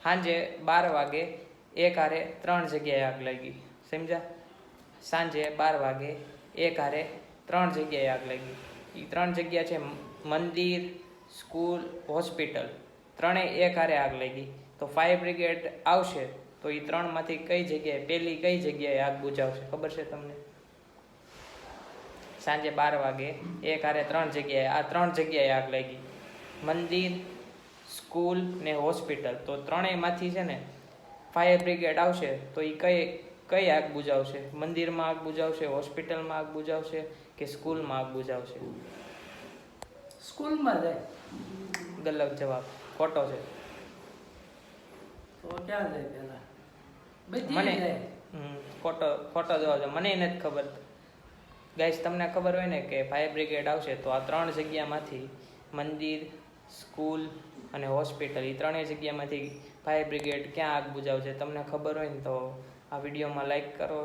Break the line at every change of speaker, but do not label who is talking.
સાંજે 12 વાગે એક હારે 3 જગ્યાએ આગ લાગી, સમજ્યા? સાંજે 12 વાગે એક હારે 3 જગ્યાએ આગ લાગી. એ 3 જગ્યા છે મંદિર, સ્કૂલ, હોસ્પિટલ, ત્રણેય એક હારે આગ લાગી. તો ફાયર બ્રિગેડ આવશે તો એ 3માંથી કઈ જગ્યાએ પહેલી કઈ જગ્યાએ આગ બુઝાવશે ખબર છે તમને? સાંજે 12 વાગે એક હારે 3 જગ્યાએ, આ 3 જગ્યાએ આગ લાગી, મંદિર, સ્કૂલ ને હોસ્પિટલ. તો ત્રણેયમાંથી છે ને ફાયર બ્રિગેડ આવશે તો એ કઈ આગ બુઝાવશે? મંદિરમાં આગ બુઝાવશે, હોસ્પિટલમાં આગ બુઝાવશે કે સ્કૂલમાં આગ બુઝાવશે?
સ્કૂલમાં જાય.
ગલત જવાબ, ખોટો છે.
તો ક્યાં જાય પેલા? બધી
મને
જાય.
ખોટો જવાબ છે. મને નથી ખબર. ગાઈસ, તમને ખબર હોય ને કે ફાયર બ્રિગેડ આવશે તો આ 3 જગ્યામાંથી મંદિર, સ્કૂલ અને હોસ્પિટલ, એ ત્રણેય જગ્યામાંથી ફાયર બ્રિગેડ ક્યાં આગ બુઝાવશે તમને ખબર હોય ને તો આ વિડીયોમાં લાઈક કરો,